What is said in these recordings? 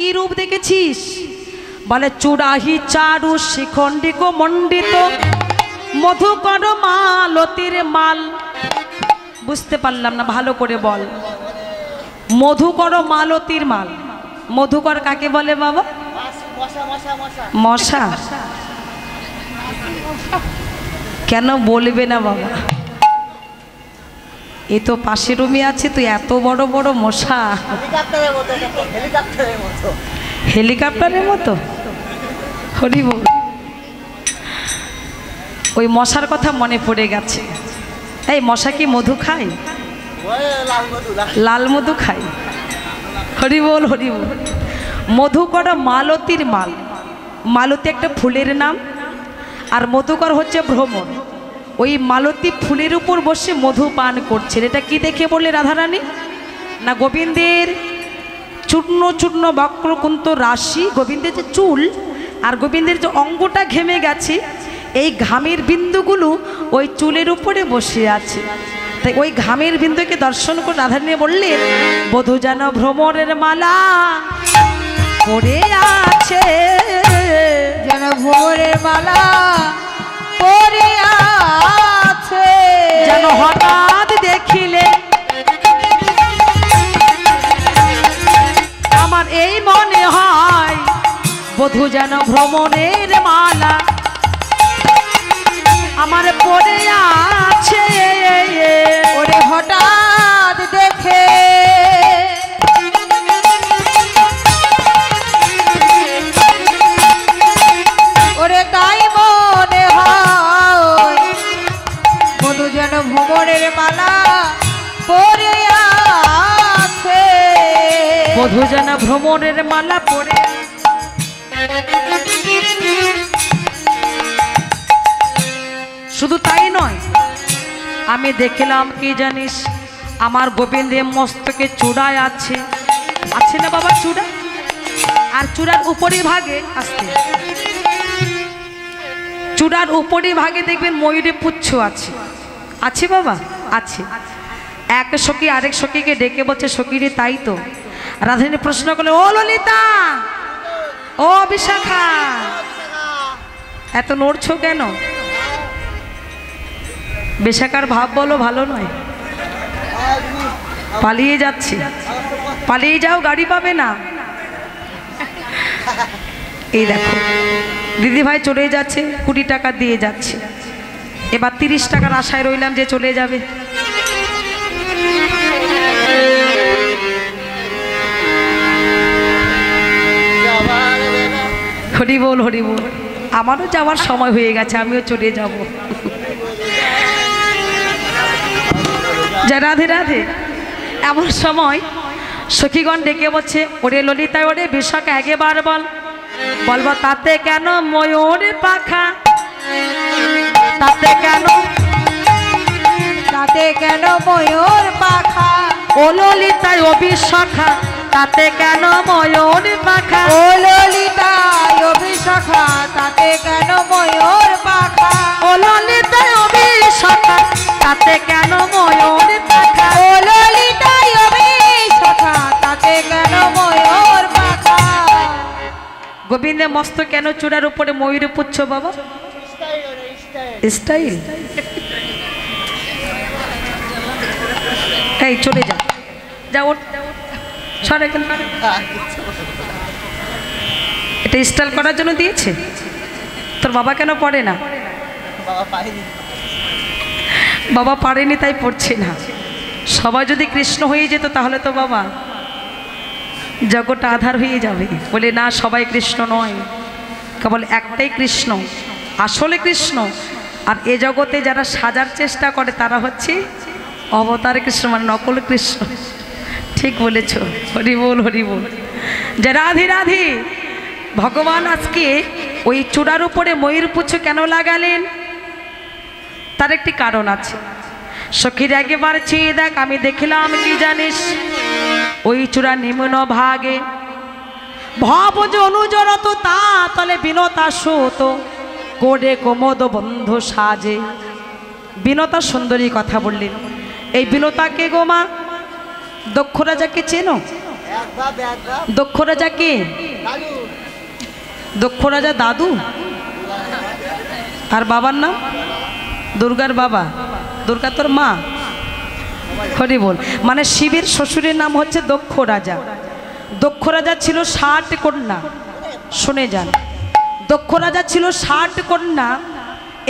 কি রূপ দেখেছিস? বলে চূড়াহি চারু শিখণ্ডিক মণ্ডিত মধুকর মালতীর মাল। বুঝতে পারলাম না, ভালো করে বল। মধুকর মালতীর মাল। মধুকর কাকে বলে বাবা? মশা। কেন বলবে না বাবা? এই তো পাশের রুমে আছে, তুই এত বড় বড় মশা। হেলিকপ্টারের মতো। হরি বল। ওই মশার কথা মনে পড়ে গেছে। এই মশা কি মধু খায়? লাল মধু খায়। হরি বল হরি বল। মধুকর মালতীর মাল। মালতী একটা ফুলের নাম, আর মধুকর হচ্ছে ভ্রমণ। ওই মালতী ফুলের উপর বসে মধু পান করছেন। এটা কি দেখে বললে রাধারানী? না গোবিন্দের চূর্ণ চূর্ণ বক্রকুন্ত রাশি, গোবিন্দের যে চুল আর গোবিন্দের যে অঙ্গটা ঘেমে গেছে, এই ঘামের বিন্দুগুলো ওই চুলের উপরে বসে আছে। তাই ওই ঘামের বিন্দুকে দর্শন করে রাধারানী বললেন, বধূ যেন ভ্রমরের মালা পরে আছে, যেন ভ্রমরের মালা পরে আছে। যেন হঠাৎ দেখিলে আমার এই মনে হয়, বধূ যেন ভ্রমণের মালা আমার পরে আছে। ওরে হঠাৎ দেখে ওরে তাই মনে হয়, বধূ যেন ভ্রমণের মালা পরে আছে। বধূ যেন ভ্রমণের মালা পরে। শুধু তাই নয়, আমি দেখলাম কি জানিস, আমার গোবিন্দের মস্তকে চূড়ায় আছে। আছে না বাবা চূড়া? আর চূড়ার উপরি ভাগে আসতে, চূড়ার উপরি ভাগে দেখবেন ময়ূরের পুচ্ছ আছে। আছে বাবা? আছে। এক সখী আরেক সখীকে ডেকে বলছে, সখীরে তাই তো? রাধারানী প্রশ্ন করলে, ও ললিতা, ও বিশাখা, এত নড়ছো কেন? বিশাখার ভাব বলো ভালো নয়। পালিয়ে যাচ্ছে। পালিয়ে যাও, গাড়ি পাবে না। এই দেখো দিদি ভাই চলে যাচ্ছে, 20 টাকা দিয়ে যাচ্ছে। এবার 30 টাকার আশায় রইলাম যে চলে যাবে। হরি বল হরি বল। আমারও যাওয়ার সময় হয়ে গেছে, আমিও চলে যাব। যা রাধে রাধে। এমন সময় সখীগণ ডেকে বলছে, ওরে ললিতা, ওরে বিশাখা, একবার বল। বলবো তাতে কেন ময়ূর পাখা, তাতে কেন, তাতে কেন ময়ূর পাখা। ও ললিতা ও বিশাখা, তাতে কেন ময়ূর পাখা। ও ললিতা ও বিশাখা, তাতে কেন ময়ূর পাখা। ও ললিতা ও বিশাখা, তাতে কেন ময়ূর পাখা। ও ললিতা ও বিশাখা, তাতে কেন ময়ূর পাখা। গোবিন্দের মস্ত কেন চূড়ার উপরে ময়ূর পুচ্ছ বাবা? স্টাইল। এই চলে যা, যা ওঠ, সর এখানে। এটা স্টাইল করার জন্য দিয়েছে? তোর বাবা কেন পড়ে না? বাবা পারেনি তাই পড়ছে না। সবাই যদি কৃষ্ণ হয়ে যেত তাহলে তো বাবা জগৎটা আধার হয়ে যাবে। বলে না, সবাই কৃষ্ণ নয়, কেবল একটাই কৃষ্ণ, আসলে কৃষ্ণ। আর এ জগতে যারা সাজার চেষ্টা করে তারা হচ্ছে অবতার কৃষ্ণ, মানে নকল কৃষ্ণ। ঠিক বলেছ, হরি বল হরি বল। যে রাধে রাধে। ভগবান আজকে ওই চূড়ার উপরে ময়ূর পুচ্ছ কেন লাগালেন? তার একটি কারণ আছে। সখীর একবার চেয়ে দেখ, আমি দেখলাম কি জানিস, ওই চূড়া নিম্ন ভাগে ভব যে অনুজরত তা তলে বিনতা সুত করে কোমদ বন্ধু সাজে। বিনতা সুন্দরী কথা বললেন। এই বিনতাকে গো মা, দক্ষ রাজাকে চেনো? দক্ষ রাজা কে? দক্ষ রাজা দাদু। আর বাবার নাম? দুর্গার বাবা। দুর্গা তোর মা? হরি বল। মানে শিবের শ্বশুরের নাম হচ্ছে দক্ষ রাজা। দক্ষ রাজা ছিল 60 কন্যা। শুনে যান, দক্ষ রাজা ছিল 60 কন্যা।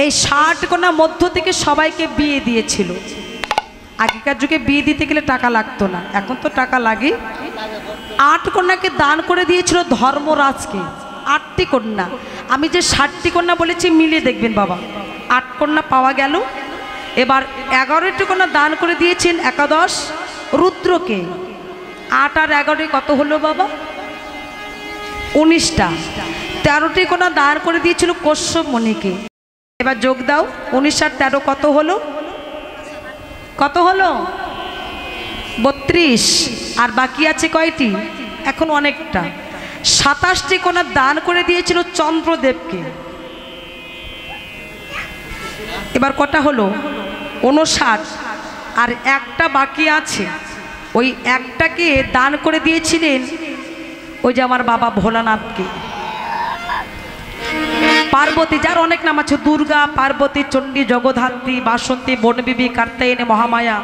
এই 60 কন্যার মধ্য থেকে সবাইকে বিয়ে দিয়েছিল। আগেকার যুগে বিয়ে দিতে গেলে টাকা লাগতো না, এখন তো টাকা লাগে। 8 কন্যাকে দান করে দিয়েছিল ধর্মরাজকে। 8টি কন্যা। আমি যে 60টি কন্যা বলেছি মিলিয়ে দেখবেন বাবা, 8 কন্যা পাওয়া গেল। এবার 11টি কন্যা দান করে দিয়েছেন একাদশ রুদ্রকে। 8 আর 11 কত হলো বাবা? 19টা। 13টি কন্যা দান করে দিয়েছিল কশ্যপ মুনিকে। এবার যোগ দাও, 19 আর 13 কত হলো? কত হলো? 32। আর বাকি আছে কয়টি? এখন অনেকটা। 27টি কন্যা দান করে দিয়েছিল চন্দ্রদেবকে। এবার কটা হলো? 59। আর একটা বাকি আছে, ওই একটাকে দান করে দিয়েছিলেন ওই যে আমার বাবা ভোলানাথকে। পার্বতী, যার অনেক নাম আছে, দুর্গা, পার্বতী, চণ্ডী, জগদ্ধাত্রী, বাসন্তী, বনবিবি, কার্তায়নী, মহামায়া,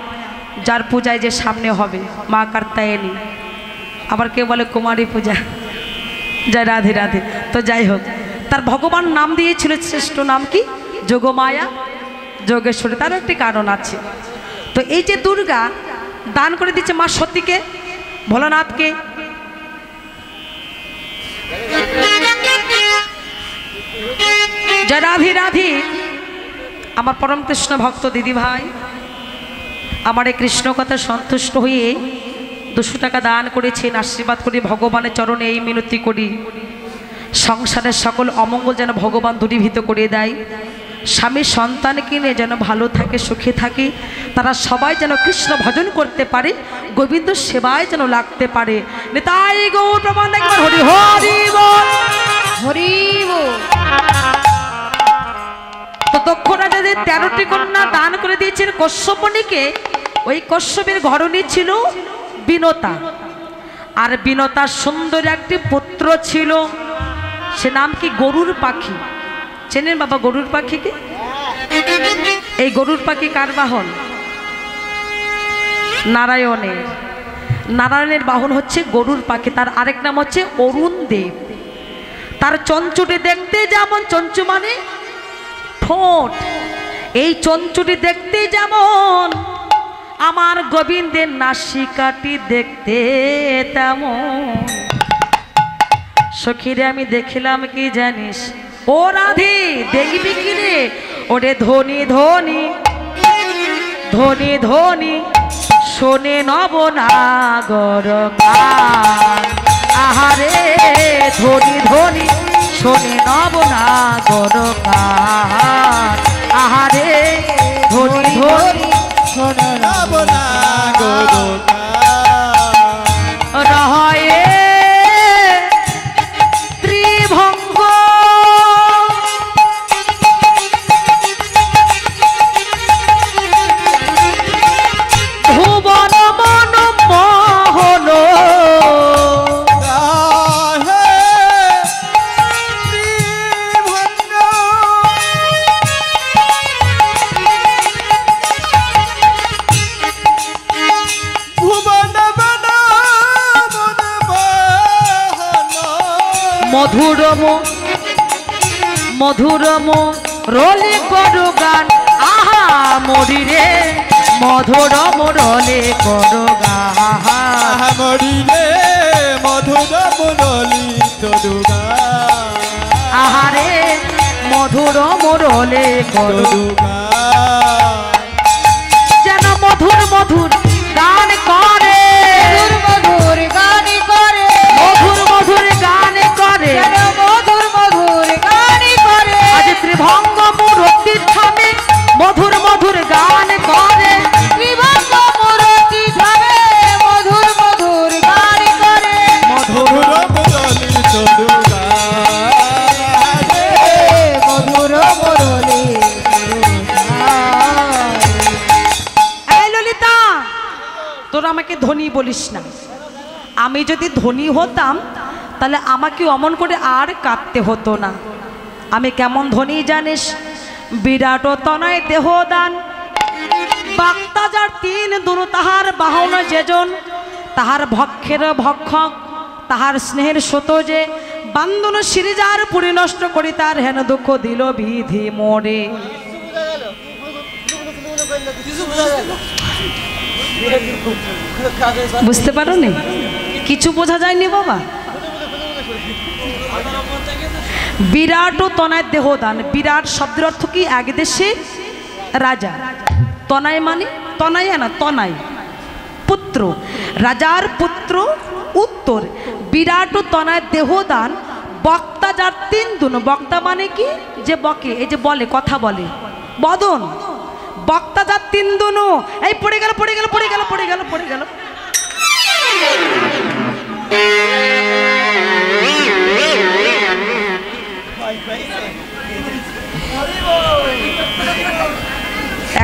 যার পূজায় যে সামনে হবে মা কার্তায়নী। আবার কেউ বলে কুমারী পূজা। জয় রাধে রাধে। তো যাই হোক, তার ভগবান নাম দিয়েছিল শ্রেষ্ঠ নাম কি? যোগমায়া, যোগেশ্বরী। তার একটি কারণ আছে। তো এই যে দুর্গা দান করে দিচ্ছে মা সতীকে, ভোলানাথকে। জয় রাধে রাধে। আমার পরম কৃষ্ণ ভক্ত দিদি ভাই, আমার এই কৃষ্ণ কথা সন্তুষ্ট হয়ে 200 টাকা দান করেছেন। আশীর্বাদ করি, ভগবানের চরণে এই মিনতি করি, সংসারের সকল অমঙ্গল যেন ভগবান দূরীভূত করে দেয়। স্বামী সন্তানকে নিয়ে যেন ভালো থাকে, সুখে থাকে। তারা সবাই যেন কৃষ্ণ ভজন করতে পারে, গোবিন্দ সেবায় যেন লাগতে পারে। নিতাই গৌর প্রমাণ। একবার হরি হরি বল, হরি বল। তো দক্ষ রাজা যে 13টি কন্যা দান করে দিয়েছেন কশ্যপ মুনিকে, ওই কশ্যপের ঘরণী ছিল বিনতা। আর বিনতার সুন্দর একটি পুত্র ছিল, সে নাম কি? গরুর পাখি। চেনেন বাবা গরুর পাখিকে? এই গরুর পাখি কার বাহন? নারায়ণের। নারায়ণের বাহন হচ্ছে গরুর পাখি। তার আরেক নাম হচ্ছে অরুণ দেব। তার চঞ্চুটি দেখতে যেমন, চঞ্চু মানে ঠোঁট, এই চঞ্চুটি দেখতে যেমন, আমার গোবিন্দের নাসিকাটি দেখতে তেমন। সখীরে আমি দেখিলাম কি জানিস? ও রাধে, দেখবি কি রে? ওরে ধনী ধনী ধনী ধনী শোনে নবনাগর গান। আহারে ধনী ধনী শোনে নবনাগর গান। আহারে ধনী ধনী শোনে নবনাগর গান। রহয়ে ত্রিভঙ্গ ভুবন মন মোহন। মধুরম মধুরম রলে করো গান। আহা মরি রে মধুরম রলে করো গান। মরি রে মধুরম ললিত গান। আহারে মধুরম রলে করো গান। যেন মধুর মধুর গান করে, মধুর গান করে, মধুর মধুর গান করে, মধুর মধুর গান করে। আজ ত্রিভঙ্গ মূর্তি থামে মধুর মধুর গান করে। ত্রিভঙ্গ মূর্তি ধামে মধুর মধুর গান করে। মধুরম ললিত গান। মধুর মুরলী। এই ললিতা, তোরা আমাকে ধনী বলিস না, আমি যদি ধনী হতাম তাহলে আমাকে অমন করে আর কাঁদতে হতো না। আমি কেমন ধনী জানিস? বিরাট তনয় দেহদান, বাক্তা যার তিন দুনু, তাহার বাহন যেজন, তাহার ভক্ষের ভক্ষক, তাহার স্নেহের সত যে, বান্ধন সিরিজার পুরি নষ্ট করি, তার হেন দুঃখ দিল বিধি মোরে। বুঝতে পারো নি? কিছু বোঝা যায়নি বাবা? বিরাট ও তনয় দেহদান। বিরাট শব্দের অর্থ কি? এক দেশে রাজা। তনয় মানে তনয় না, তনয় পুত্র, রাজার পুত্র উত্তর। বিরাট ও তনয় দেহদান, বক্তা যার তিন দুন। বক্তা মানে কি? যে বকে, এই যে বলে, কথা বলে, বদন। বক্তা যার তিন দুনু। এই পড়ে গেল পড়ে গেল পড়ে গেল পড়ে গেল পড়ে গেল।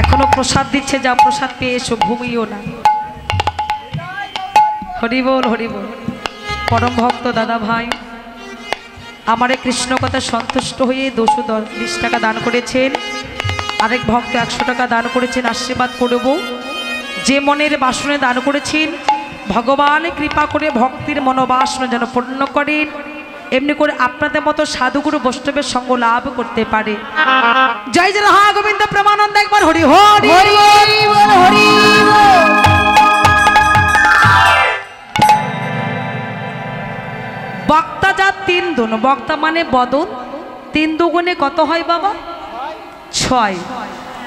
এখনো প্রসাদ দিচ্ছে, যা প্রসাদ পেয়ে এসো, ঘুমিও না। হরি বল হরি বল। পরম ভক্ত দাদা ভাই আমার এই কৃষ্ণ কথা সন্তুষ্ট হয়ে 220 টাকা দান করেছেন। আরেক ভক্ত 100 টাকা দান করেছেন। আশীর্বাদ করব। যে মনের বাসনে দান করেছেন, ভগবান কৃপা করে ভক্তির মনোবাসনা যেন পূর্ণ করেন, এমনি করে আপনাদের মতো সাধুগুরু বৈষ্ণবের সঙ্গ লাভ করতে পারে। জয় জয় হা গোবিন্দ প্রেমানন্দ। একবার হরি হরি হরি বল হরি বল। বক্তা যা তিন দুন। বক্তা মানে বদন। তিন দুগুণে কত হয় বাবা? 6।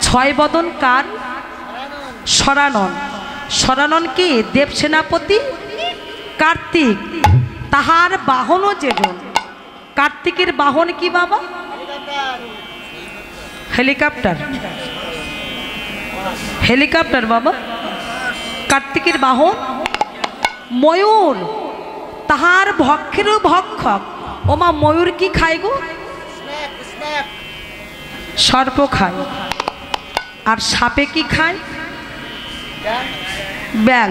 6 বদন কার? সরানন। সরানন কি? দেব সেনাপতি কার্তিক, তাহার বাহনও যেজন। কার্তিকের বাহন কি বাবা? হেলিকপ্টার। হেলিকপ্টার বাবা। কার্তিকের বাহন ময়ূর, তাহার ভক্ষেরও ভক্ষক। ওমা, ময়ূর কি খায় গো? সর্প খায়। আর সাপে কি খায়? ব্যাং।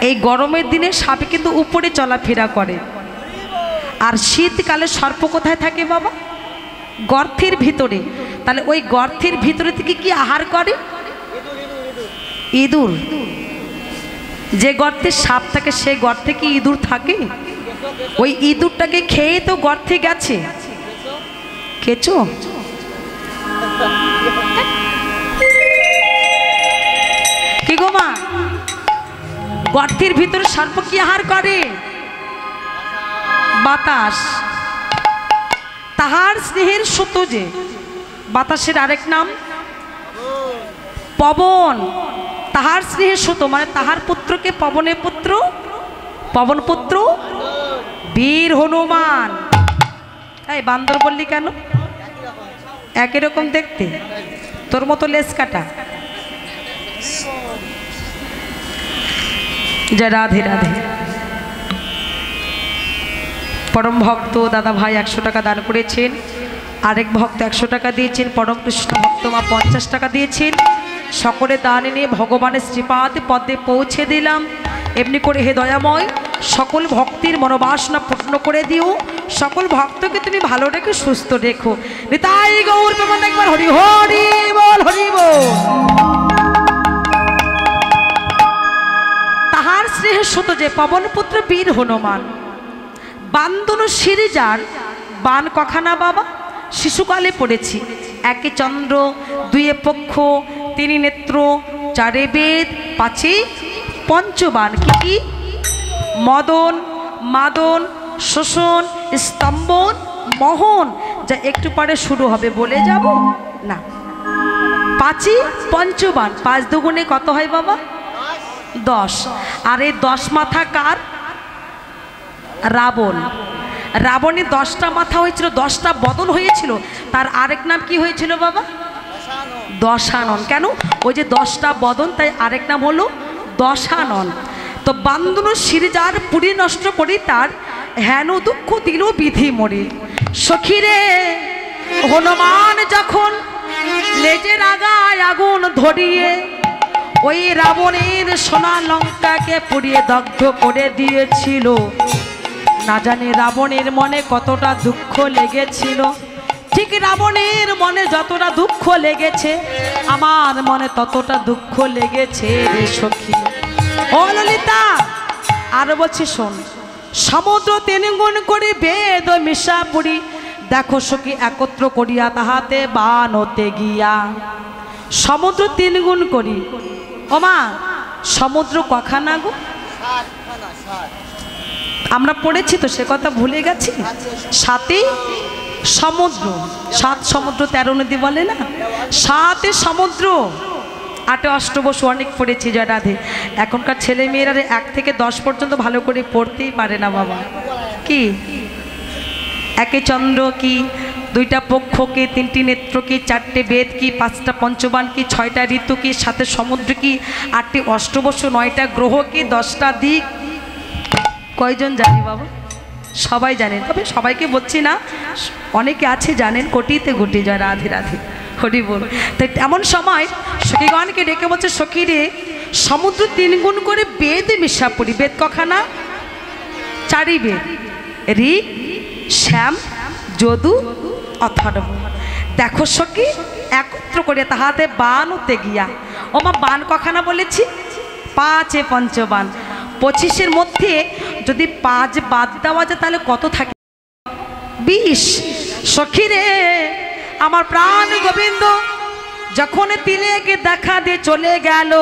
এই গরমের দিনে সাপে কিন্তু উপরে চলাফেরা করে। আর শীতকালে সর্প কোথায় থাকে বাবা? গর্তের ভিতরে। তাহলে ওই গর্তের ভিতরে থেকে কি আহার করে? ইঁদুর। যে গর্তে সাপ থাকে সেই গর্তে কি ইঁদুর থাকে? ওই ইঁদুরটাকে খেয়ে তো গর্তে গেছে। কেঁচো? কি গো মা? গর্তের ভিতরে সর্প কি আহার করে? বাতাস। তাহার স্নেহের সুত যে, বাতাসের আরেক নাম পবন। তাহার স্নেহের সুত মানে তাহার পুত্রকে পবনের পুত্র, পবন পুত্র বীর হনুমান। এই বান্দর বললি কেন? একই রকম দেখতে, তোর মতো লেজ কাটা। জয় রাধে রাধে। পরম ভক্ত দাদা ভাই 100 টাকা দান করেছেন। আরেক ভক্ত 100 টাকা দিয়েছেন। পরম কৃষ্ণ ভক্ত মা 50 টাকা দিয়েছেন। সকলে দান নিয়ে ভগবানের শ্রীপাদ পদে পৌঁছে দিলাম। এমনি করে হে দয়াময়, সকল ভক্তির মনোবাসনা পূর্ণ করে দিও। সকল ভক্তকে তুমি ভালো রেখে সুস্থ রেখো। নিতাই গৌর প্রেমানন্দ। একবার হরি হরি বল হরি বল। তাহার স্নেহের সুত যে, পবন পুত্র বীর হনুমান। বান্দন সিরিজার। বান কখানা বাবা? শিশুকালে পড়েছি। 1 চন্দ্র, 2 পক্ষ, 3 নেত্র, 4 বেদ, 5 পঞ্চবান। কি কি? মদন, মাদন, শোষণ, স্তম্ভন, মোহন। যা একটু পরে শুরু হবে, বলে যাব না। 5 পঞ্চবান। 5 দুগুণে কত হয় বাবা? 10। আর এই 10 মাথা কার? রাবণ। রাবণের 10টা মাথা হয়েছিল, 10টা বদন হয়েছিল। তার আরেক নাম কি হয়েছিল বাবা? দশানন। কেন? ওই যে 10টা বদন, তাই আরেক নাম হলো দশানন। তো বান্দন সিরিজার পুরী নষ্ট করি, তার হেন দুঃখ দিল বিধি মরে। সখীরে হনুমান যখন লেজের আগায় আগুন ধরিয়ে ওই রাবণের সোনা লঙ্কাকে পুড়িয়ে দগ্ধ করে দিয়েছিল। না জানি রাবণের মনে কতটা দুঃখ লেগেছিল। ঠিক রাবণের মনে যতটা দুঃখ লেগেছে আমার মনে ততটা দুঃখ লেগেছে রে সখী। ও ললিতা, আরো বলছি শোন, সমুদ্র তিনগুণ করে বেদ মিশা পুরি, দেখো সখী একত্র করিয়া তাহাতে বানতে গিয়া। সমুদ্র তিনগুণ করি, ওমা সমুদ্র কখানা গো? আমরা পড়েছি তো, সে কথা ভুলে গেছি। সাতই সমুদ্র, 7 সমুদ্র 13 নদী বলে না, 7 সমুদ্র 8 অষ্টবসু অনেক পড়েছি জয় রাধে। এখনকার ছেলে মেয়েরা 1 থেকে 10 পর্যন্ত ভালো করে পড়তেই পারে না বাবা। কি 1 চন্দ্র কি, 2টা পক্ষ কি, 3টি নেত্র কি, 4টে বেদ কি, 5টা পঞ্চবান কি, 6টা ঋতু কি, 7 সমুদ্র কি, 8টি অষ্টবসু, 9টা গ্রহ কি, 10টা দিক। কয়জন জানি বাবা? সবাই জানেন, তবে সবাইকে বলছি না, অনেকে আছে জানেন, কোটিতে কোটি জয় রাধে রাধে হরি বল। তাই এমন সময় সখীগণকে ডেকে বলছে, সখী রে সমুদ্র 3 গুণ করে বেদ মিশা পড়ি। বেদ কখানা? 4ই বেদ, ঋক শ্যাম যদু অথর্ব। দেখো সখী একত্র করে তাহাতে বানতে গিয়া। ওমা বান কখানা বলেছি? 5 পঞ্চবান। 25-এর মধ্যে যদি 5 বাদ দেওয়া যায় তাহলে কত থাকে? 20। সখী রে আমার প্রাণ গোবিন্দ যখন তিলেকে দেখা দিয়ে চলে গেল,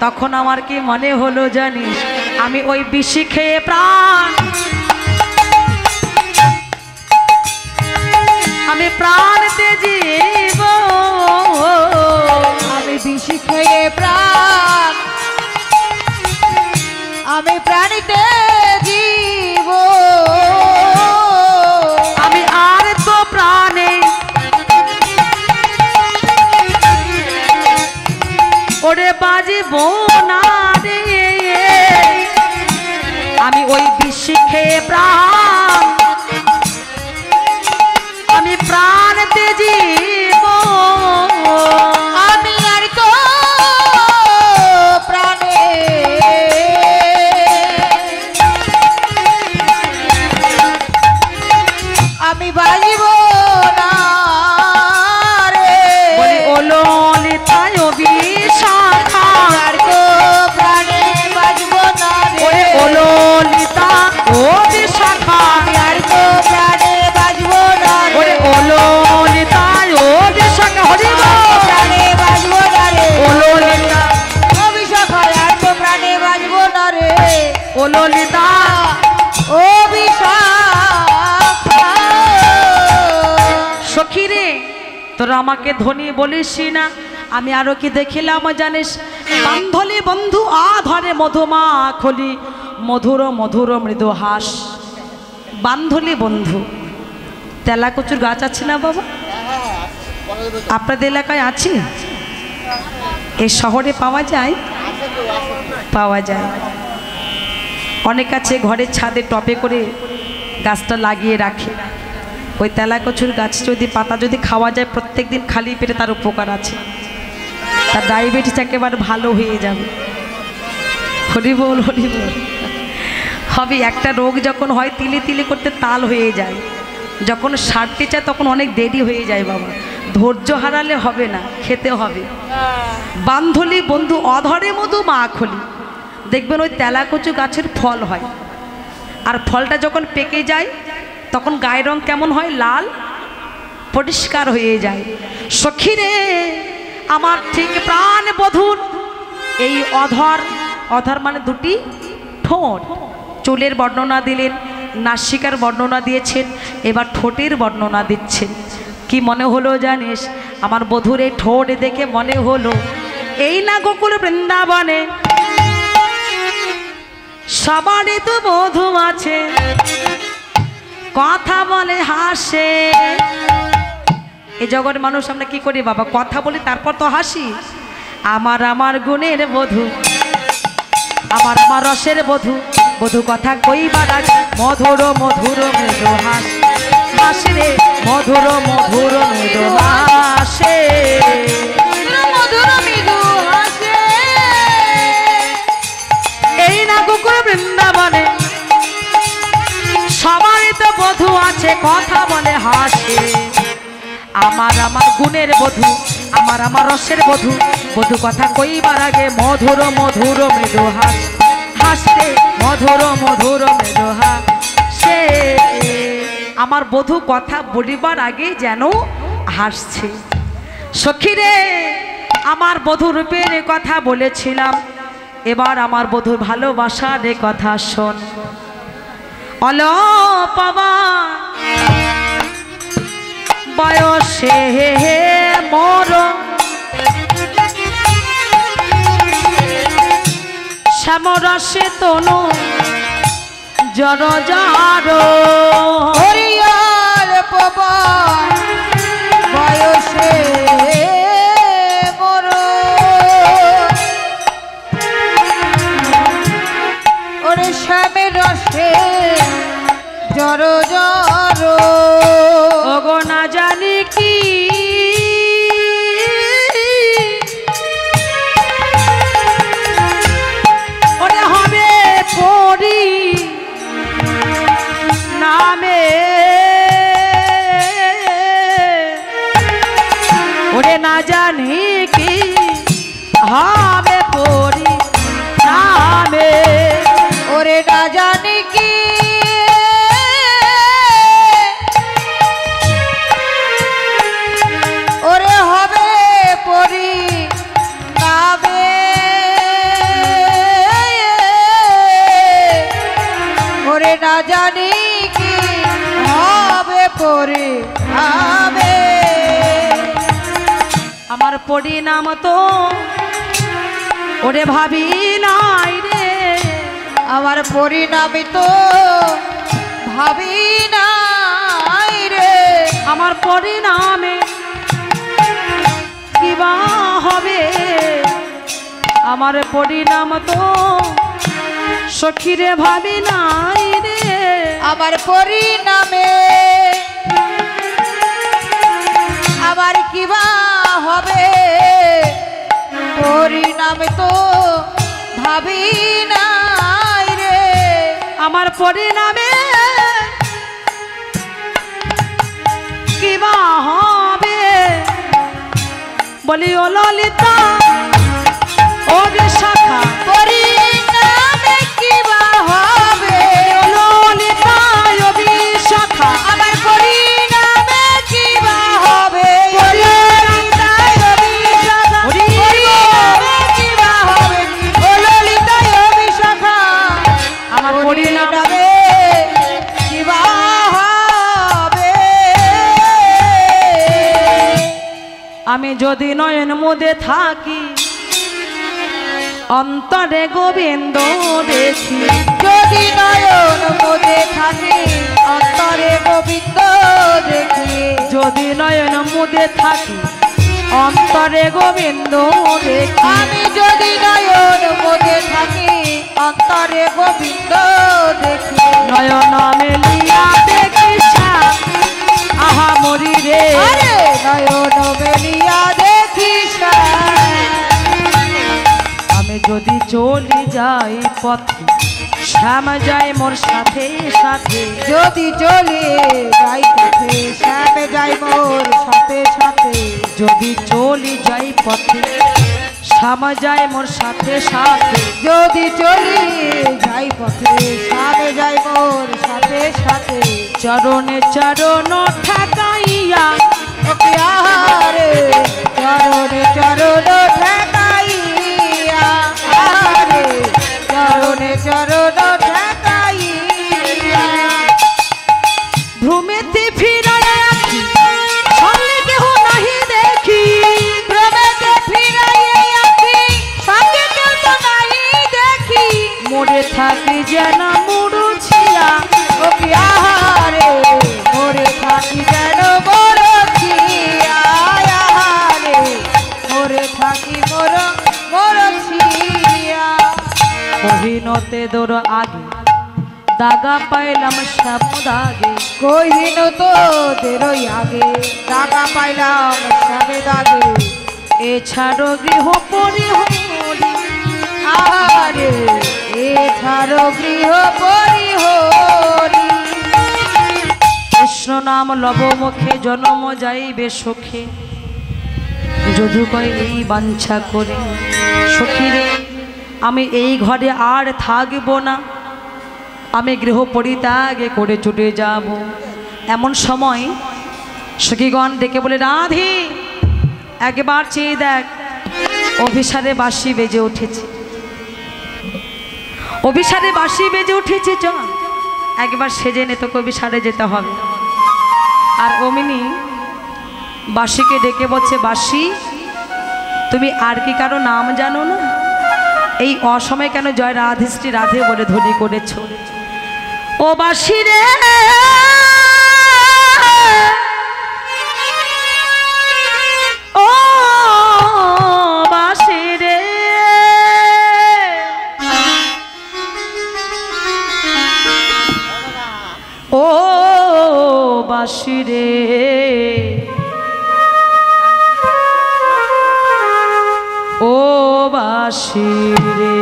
তখন আমার কি মনে হলো জানিস? আমি ওই বিষ খেয়ে প্রাণ, আমি প্রাণ তেজিব, আমি বিষ খেয়ে প্রাণ, আমি প্রাণীতে জীব, আমি আর তো প্রাণে ওরে বাজিব না রে, আমি ওই বিষ খেয়ে প্রাণ, আমি প্রাণ তেজিব, আমি আর তো প্রাণে আমি বাজিব না রে। বলি ও ললিতায় বিশাখা, আর তো প্রাণে বাজিব না রে। ওরে ও ললিতা ও বিশাখা, আর তো প্রাণে বাজিব না রে। ওরে ও ললিতায় ও বিশাখা, হরি বল। প্রাণে বাজিব না রে। ও ললিতা ও বিশাখা, আর তো প্রাণে বাজিব না রে। ও ললিতা ও বিশাখা, সখী রে তোরা আমাকে ধনী বলিস না, আমি আরো কি দেখিলাম জানিস? বান্ধলি বন্ধু আধরে মধুমা খলি, মধুর মধুর মৃদু হাস। বান্ধলি বন্ধু, তেলাকচুর গাছ আছে না বাবা? আপনাদের এলাকায় আছে? এই শহরে পাওয়া যায়? পাওয়া যায়, অনেক আছে ঘরের ছাদে টবে করে গাছটা লাগিয়ে রাখে। ওই তেলাকচুর গাছ যদি পাতা যদি খাওয়া যায় প্রত্যেক দিন খালি পেটে, তার উপকার আছে, তার ডায়াবেটিস একেবারে ভালো হয়ে যাবে। হরি বল হরি বল। হবে একটা রোগ যখন হয় তিলে তিলে করতে তাল হয়ে যায়, যখন সারতে চায় তখন অনেক দেরি হয়ে যায় বাবা। ধৈর্য হারালে হবে না, খেতে হবে। বান্ধলি বন্ধু অধরে মধু মা খলি, দেখবেন ওই তেলাকচু গাছের ফল হয়, আর ফলটা যখন পেকে যায় তখন গায়ের রং কেমন হয়? লাল, পরিষ্কার হয়ে যায়। সখী রে আমার ঠিক প্রাণ বধূর এই অধর, অধর মানে 2টি ঠোঁট। চুলের বর্ণনা দিলেন, নাসিকার বর্ণনা দিয়েছেন, এবার ঠোঁটের বর্ণনা দিচ্ছেন। কি মনে হলো জানিস? আমার বধূর এই ঠোঁট দেখে মনে হলো এই না গোকুল বৃন্দাবনে সবারই তো মধু আছে, কথা বলে হাসে। এই জগতের মানুষ আমরা কি করি বাবা? কথা বলি তারপর তো হাসি। আমার আমার গুণের বধূ, আমার আমার রসের বধূ, বধূ কথা কইবার আগে মধুর মধুর মৃদু হাস, হাসে রে মধুর মধুর মৃদু হাসে, মধুর মৃদু হাসে, বৃন্দাবনে সবাই তো বধূ আছে, কথা বলে হাসে। আমার আমার গুণের বধূ, আমার আমার রসের বধূ, বধূ কথা কইবার আগে মধুর মধুর মৃদু হাস হাসে, মধুর মধুর মৃদু হাসে। আমার বধূ কথা বলিবার আগে যেন হাসছে। সখীরে, আমার বধূ রূপের কথা বলেছিলাম, এবার আমার বধূর ভালোবাসার কথা শোন। অলপবা বয়সে মোর শ্যামরসে তনু জর জর। হরিয়াল পবন বয়সে মোর ওরে শ্যামের রসে জর জর। ওগো না জানি কি ওরে হবে পরি নামে, ওরে না জানি কি হবে পরি নামে। ওরে না জানি কি ওরে হবে পরি নামে। ওরে না জানি কি হবে পরি নামে। আমার পরিণাম তো ওরে ভাবি নাই রে, আমার পরিণামে তো ভাবি নাই রে। আমার পরিণামে কিবা হবে, আমার পরিণাম তো সখীরে ভাবি নাই রে। আমার পরিণামে আবার কিবা হবে, পরিণামে তো ভাবি নাই রে। আমার পরিণামে কিবা হবে, বলি ও ললিতা ও রে শাখা, পরিণামে কিবা হবে, ও ললিতা ও বিশাখা। আমার পরিণামে কিবা হবে, ললিতা অভিশাখা। পরিণামে কিবা হবে, ও ললিতা অভিশাখা। আমার পরিণাম পরিণামে কিবা হবে। আমি যদি নয়ন মুদে থাকি, অন্তরে গোবিন্দ দেখি। যদি নয়ন মুদে থাকি, অন্তরে গোবিন্দ দেখি। যদি নয়ন মুদে থাকি, অন্তরে গোবিন্দ দেখি। আমি যদি নয়ন মুদে থাকি, অন্তরে গোবিন্দ দেখি। নয়ন মেলিয়া দেখি শ্যাম, আহা মরি রে। আরে নয়ন মেলিয়া দেখি শ্যাম। আমি যদি চলি যাই পথে, শ্যাম যায় মোর সাথে সাথে। যদি চলে যাই পথে, শ্যাম যাই মোর সাথে সাথে। যদি চলি যাই পথে, শ্যাম যায় মোর সাথে সাথে। যদি চলি যাই পথে, শ্যাম যাই মোর সাথে সাথে। চরণে চরণ ঠেকাইয়া, ওকে আহারে চরণে চরণ ঠেকাইয়া, আহারে চরণে চরণ ঠেকাইয়া। ভ্রমেতে ফিরায় আঁখি, সঙ্গে কেহ নাহি দেখি। ভ্রমেতে ফিরাইয়া আঁখি, সঙ্গে কেহ তো নাহি দেখি। মোরে থাকি যেন মুড়ুছিয়া, ওকে আহারে মোরে থাকি যেন মরছিয়া, আহারে মোরে থাকি মরছিয়া। কহিনতে দোর আগে, দাগা পাইলাম শ্যাম দাগে। কহিন তো দেরই আগে, টাকা পাইলাম শ্যামে দাগে। এছাড়ো গৃহ পরিহরি, আহারে ছাড়ো গৃহ পরিহরি। কৃষ্ণ নাম লব মুখে জন্ম যাইবে সুখে, যদু কয় এই বাঞ্ছা করে। সখীরে আমি এই ঘরে আর থাকব না, আমি গৃহ পরিত্যাগ করে ছুটে যাব। এমন সময় সখীগণ ডেকে বলে, রাধে একবার চেয়ে দেখ, অভিসারে বাঁশি বেজে উঠেছে, অভিসারে বাঁশি বেজে উঠেছে, চল একবার সেজে নে, তোকে অভিসারে যেতে হবে। আর অমিনি বাঁশিকে ডেকে বলছে, বাঁশি তুমি আর কি কারো নাম জানো না? এই অসময়ে কেন জয় রাধেশ্রী রাধে বলে ধ্বনি করেছ? ও বাঁশি রে, ও বাঁশি রে, ও বাঁশি রে, ও বাঁশি রে।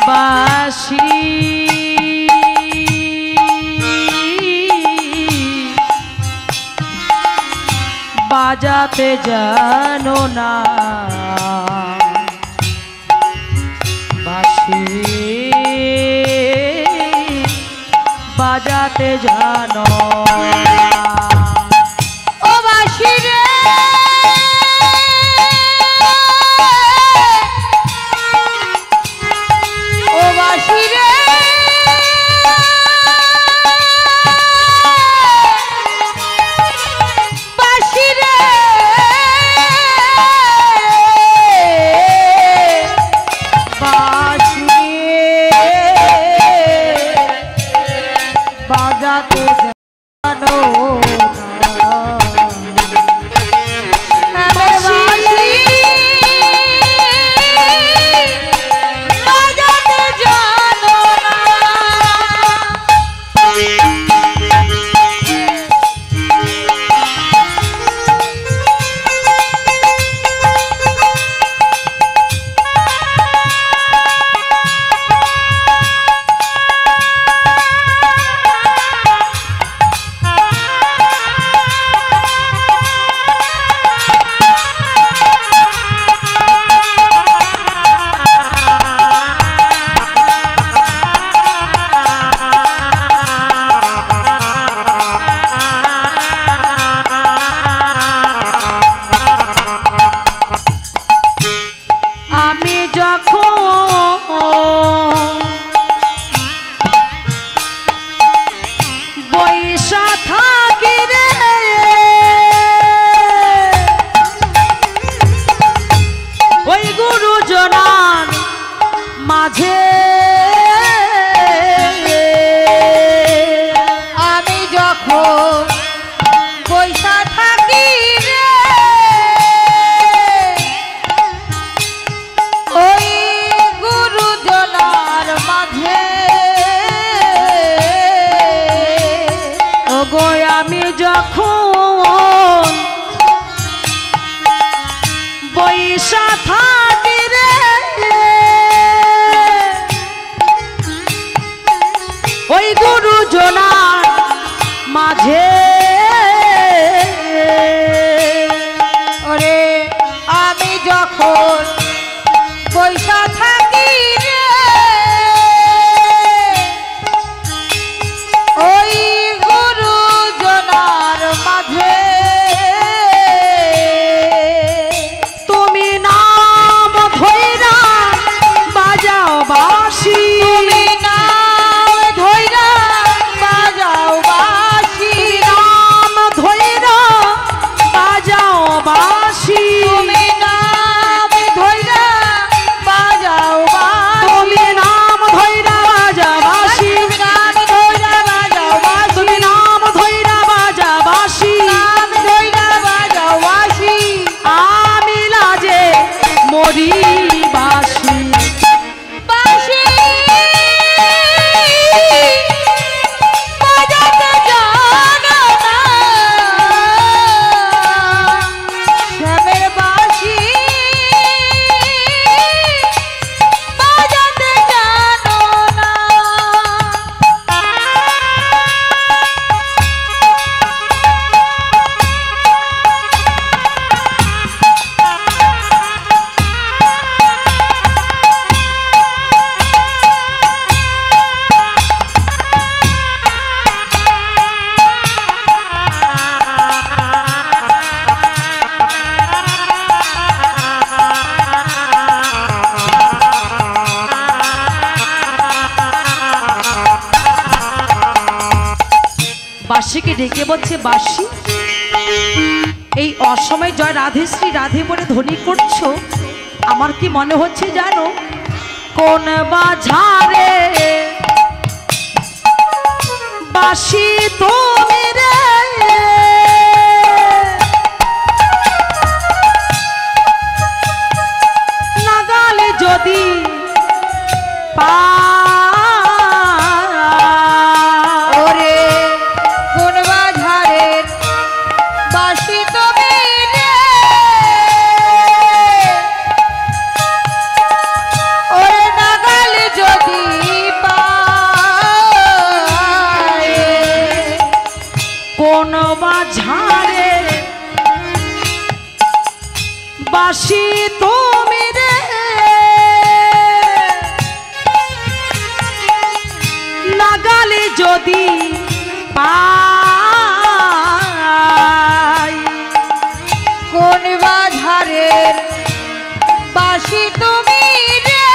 বাঁশি বাজাতে জানো না, বাঁশি বাজাতে জানো না। ও বাঁশি রে, ও বাঁশি রে, বাঁশি রে, বাঁশি বাজাতে জানো বাঁশিকে ডেকে বলছে বাঁশি এই অসময় জয় রাধে শ্রী রাধে বলে ধ্বনি করছো, আমার কি মনে হচ্ছে জানো কোন বাজারে বাঁশি তুমি রে নাগালে যদি ওরে কোন বাজারের বাঁশি তুমি রে, ওরে নাগালে যদি পায়, কোন বাজারে বাঁশি তুমি রে নাগালে যদি পাই, কোন বাজারের বাঁশি তুমি রে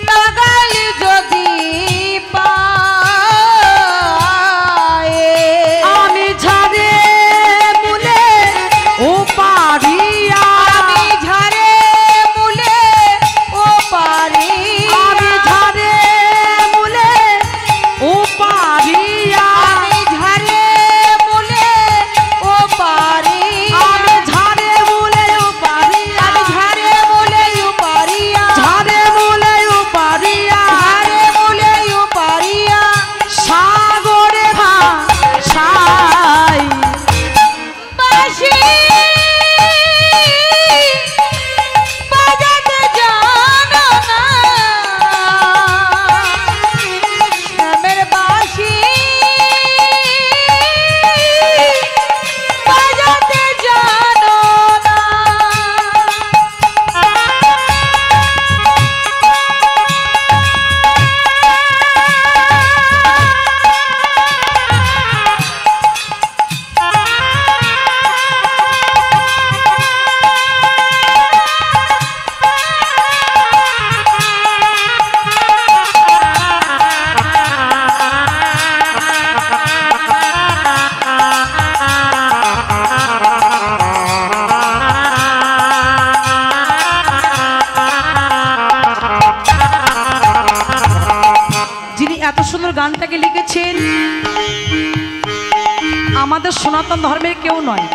নাগালে যদি পায়, আমি ঝাড়ে মুলে ও পারিয়া, আমি ঝাড়ে মুলে ও পারি, আমি ঝাড়ে মুলে ও পারিয়া, আমি ঝাড়ে মুলে ও পারি, আমি ঝাড়ে মুলে ও পারিয়া, আমি ঝাড়ে মুলে ও পারিয়া, ঝাড়ে মুলে ও পারিয়া, ঝাড়ে মুলে ও পারিয়া, সাগরে ভাষাই বাঁশি বাজাতে জানো না, শ্যামের বাঁশি বাজাতে জানো না। যিনি এত সুন্দর গানটাকে লিখেছেন আমাদের সনাতন ধর্মের কেউ নয়,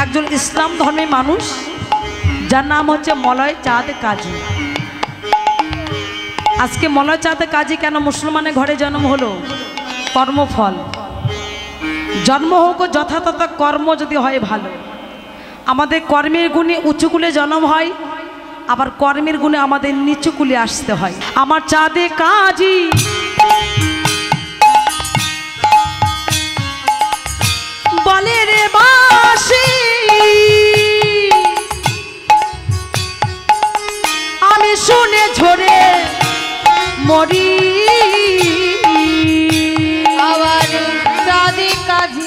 একজন ইসলাম ধর্মের মানুষ যার নাম হচ্ছে মলয় চাঁদ কাজী। আজকে মলয় চাঁদ কাজী কেন মুসলমানের ঘরে জন্ম হলো? কর্মফল, জন্ম হোক যথাযথ কর্ম যদি হয় ভালো। আমাদের কর্মের গুণে উঁচু কুলে জন্ম হয়, আবার কর্মের গুণে আমাদের নিচু কুলে আসতে হয়। আমার চাঁদে কাজী বলে রে বাঁশি আমি শুনে ঝরে মরি, আবার চাঁদি কাজী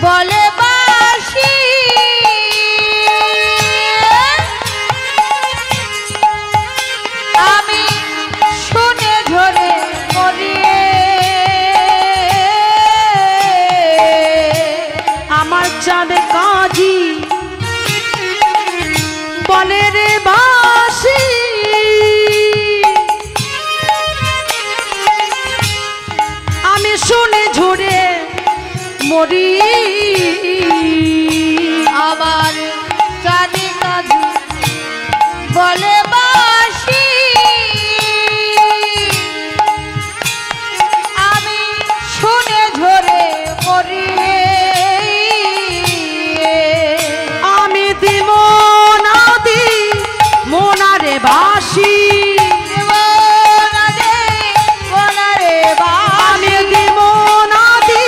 বলে বাঁশি আমি শুনে ঝরে মরি, আমার চাঁদে কাজী বলে রে বাঁশি আমি শুনে ঝরে মরি, আমার চাঁদি কাজী বলে বাঁশি আমি শুনে ঝরে মরি, আমি দিব না দি মোনারে বাঁশি, জীবনা দে বনারে আমি বাঁশি, দিব না দি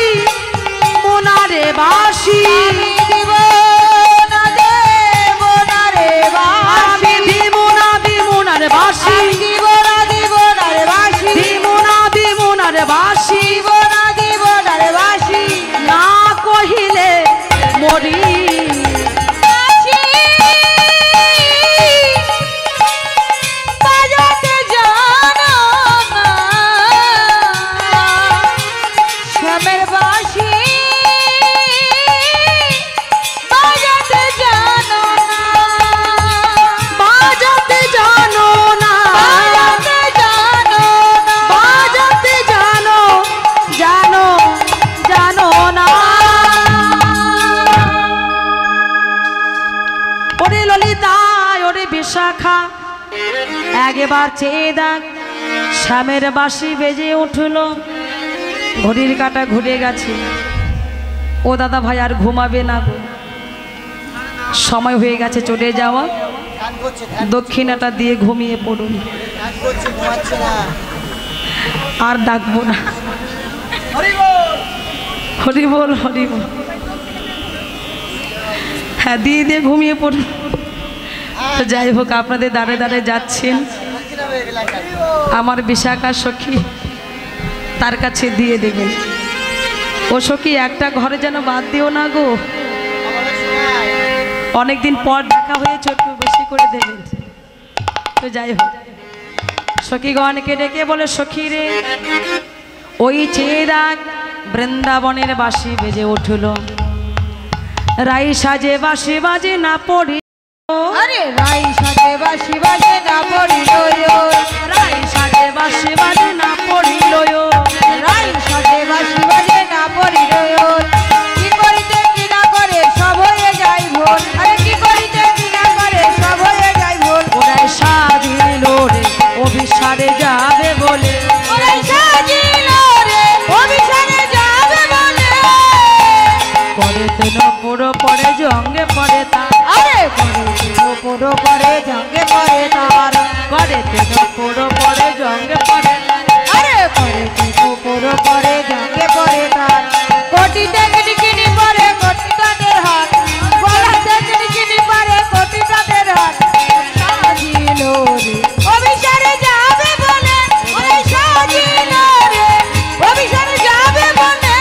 মোনারে বাঁশি, আমি জীবনা দে বনারে আমি বাঁশি, দিব না দি মোনারে বাঁশি, আমি জীবনা জীবনারে বাঁশি, দিব না দি মোনারে বাঁশি, জীবনা জীবনারে বাঁশি, না কহিলে মরি, বাঁশি বাজাতে জানো একবার চেয়ে দেখ শ্যামের বাঁশি বেজে উঠল, ঘড়ির কাঁটা ঘুরে গেছে। ও দাদা ভাই আর ঘুমাবে না গো, সময় হয়ে গেছে চলে যাওয়া, দক্ষিণাটা দিয়ে ঘুমিয়ে পড়ুন, আর ডাকবো না। হরি বল হরি বল। হ্যাঁ দিয়ে দিয়ে ঘুমিয়ে পড়ুন। তো যাই হোক, আপনাদের দাঁড়ে দাঁড়ে যাচ্ছেন, আমার বিশাখা সখী তার কাছে দিয়ে দেবেন। ও সখী একটা ঘরে যেন বাদ দিও না গো, অনেকদিন পর দেখা হয়েছে, একটু বেশি করে দেবেন। তো যাই হোক, সখীগণকে ডেকে বলে সখী রে ওই চেয়ে রাখ বৃন্দাবনের বাঁশি বেজে উঠল, রাই সাজে বাঁশি বাজে না পড়ি, আরে রাই সাজে বাঁশি বাজে না পড়িল, রাই সাজে বাঁশি বাজে না পড়িল, রাই সাজে বাঁশি বাজে না পড়িল। কি করিতে কি না করে সব হয়ে যায় ভোর, আরে কি করিতে কি না করে সব হয়ে যায় ভোর। ওরাই সাজিল রে অভিসারে যাবে বলে, ওরাই সাজিল রে অভিসারে যাবে বলে, পরে তেন পুরো পরে জঙ্গে পড়ে তার, আরে পুরো পরে জঙ্গে পরে তার, পরে তেন পুরো পরে জঙ্গে পড়ে, আরে পুরো পরে জঙ্গে পরে তার। কোটিতে কিনি পরে কোটি কাদের হাত, বলাতে কিনি পরে কোটি কাদের হাত। সাজিল রে অভিসারে যাবে বলে, ওরে সাজিল রে অভিসারে যাবে বলে,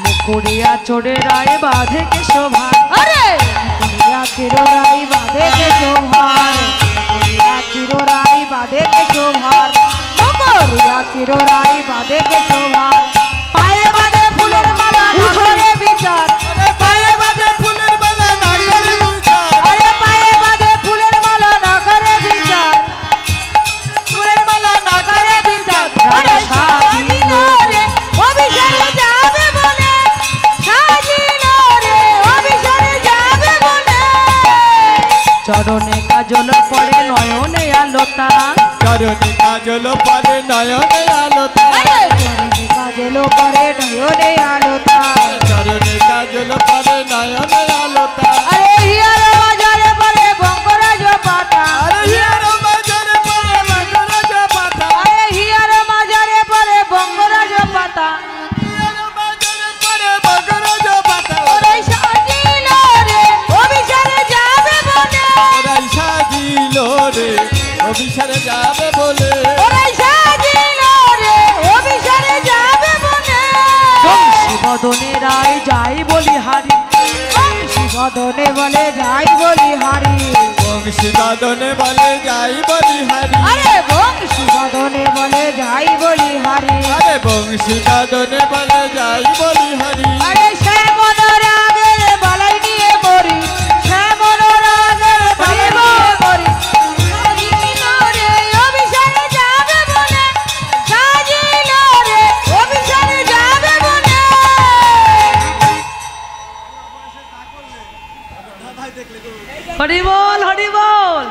মুকুড়িয়া চড়ে রায় বাঁধে কে শোভা, আরে চিররাই বাঁধে কে সোহার, চিররাই বাঁধে কে সোহার, চিররাই বাঁধে কে সোহার। পায়ে বাঁধে ফুলের মালা নগরে বিচার, পায়ে বাঁধে ফুলের মালা না করে বিচার, আরে পায়ে বাঁধে ফুলের মালা নগরে বিচার, ফুলের মালা নগরে বিচার। আরে সাজিল রে অভিসারে যাবে বলে, সাজিল রে অভিসারে যাবে বলে, চরণে কাজল পড়ে নয়নে আলোতা, চরণে কাজল পরে নয়নে আলোতা, আরে চরণে কাজল পরে নয়নে আলোতা, চরণে কাজল পরে নয়নে আলোতা, আরে হিয়ার বাজারে পরে বঙ্গরাজ পাতা, আরে হিয়ার বাজারে পরে মঙ্গরাজ পাতা, আরে হিয়ার বাজারে পরে বঙ্গরাজ পাতা, হিয়ার বাজারে পরে মঙ্গরাজ পাতা, ওরে সাজিল রে অভিসারে যাবে বলে, ওরাই সাজিল রে অভিসারে যাবে বলে, ওরে সাজিল রে অভিসারে যাবে বলে, বংশী বদনে রায় যাই বলি হারি, বংশী বদনে বলে যাই বলি হারি, বংশী বাদনে বলে যাই বলি হারি, আরে বংশী বদনে বলে যাই বলি হারি, আরে বংশী বাদনে বলে যাই বলি হারি, আরে শ্যামন রাগের বালাই নিয়ে মরি, শ্যামন রাগের বালাই নিয়ে মরি, সাজিল রে অভিসারে যাবে বলে, সাজিল রে অভিসারে যাবে বলে। হরি বল হরি বল।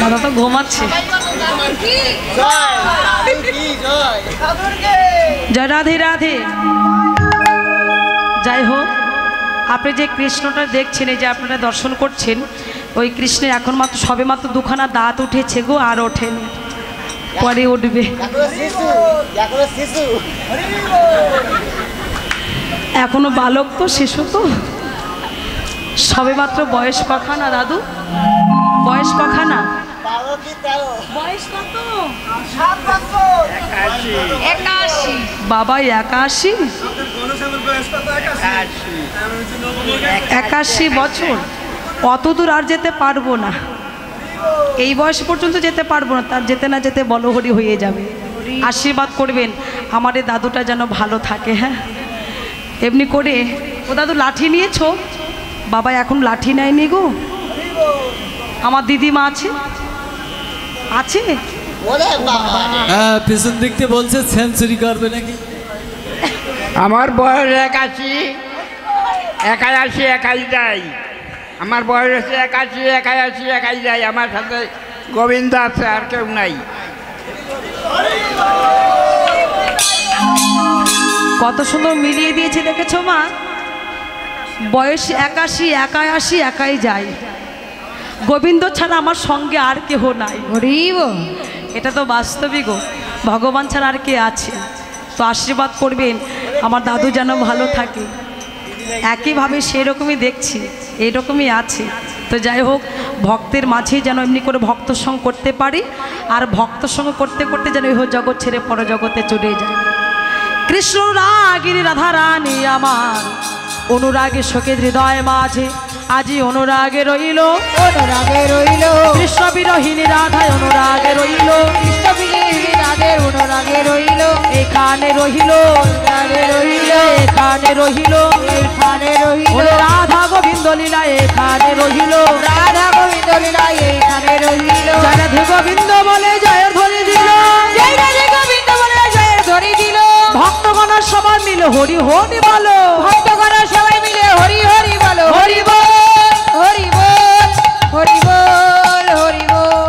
দাদা তো ঘুমাচ্ছে। জয় রাধে রাধে। যাই হোক, আপনি যে কৃষ্ণটা দেখছেন, এই যে আপনারা দর্শন করছেন, ওই কৃষ্ণের এখন মাত্র সবে মাত্র দুখানা দাঁত উঠেছে গো, আর ওঠেনি, পরে উঠবে। এখনো বালক তো, শিশু তো, সবে মাত্র বয়স কখানা দাদু? বয়স কখানা? বয়স কত? 81। বাবা 81? 81 বছর? অত দূর আর যেতে পারবো না, এই বয়স পর্যন্ত যেতে পারবো না, তার যেতে না যেতে বলহরি হয়ে যাবে। আশীর্বাদ করবেন আমার এই দাদুটা যেন ভালো থাকে। হ্যাঁ, এমনি করে। ও দাদু লাঠি নিয়েছো? বাবা এখন লাঠি নেয়নি গো। আমার দিদিমা আছে? আছে? হ্যাঁ, পিছন দিক থেকে বলছে সেঞ্চুরি করবে নাকি। আমার বয়স 81, একাই আসি একাই যাই, আমার বয়স হচ্ছে 81, একাই আসি একাই যাই, আমার সাথে গোবিন্দ আছে, আর কেউ নাই। কত সুন্দর মিলিয়ে দিয়েছে দেখেছো মা, বয়স 81, একাই আসি একাই যাই, গোবিন্দ ছাড়া আমার সঙ্গে আর কেহ নাই। হরিব এটা তো বাস্তবিক গো, ভগবান ছাড়া আর কে আছে? তো আশীর্বাদ করবেন আমার দাদু যেন ভালো থাকে। একইভাবে সেরকমই দেখছি, এইরকমই আছে। তো যাই হোক, ভক্তের মাঝে যেন এমনি করে ভক্ত সঙ্গ করতে পারি, আর ভক্ত সঙ্গ করতে করতে যেন এই জগৎ ছেড়ে পরজগতে চলে যায়। কৃষ্ণ রাগিনী রাধা রানী আমার অনুরাগে শোকের হৃদয় মাঝে আজি অনুরাগে রইল, অনুরাগে রইল, কৃষ্ণ বিরোহিনী রাধায় অনুরাগে রইল, কৃষ্ণ বিরোহিনী রাধের অনুরাগে রইল, এখানে রহিল, এখানে রইল, এখানে রহিল, এখানে রইল, ওরে রাধা গোবিন্দ লীলা এখানে রহিল, রাধা গোবিন্দ লীলা এখানে রইল, জয় রাধে গোবিন্দ বলে জয়ের ধরে দিল, জয় রাধে গোবিন্দ বলে জয়ের ধরে দিল, ভক্তগণ সবাই মিলে হরি হরি বলো, ভক্তগণ সবাই মিলে হরি হরি বলো, হরি বল।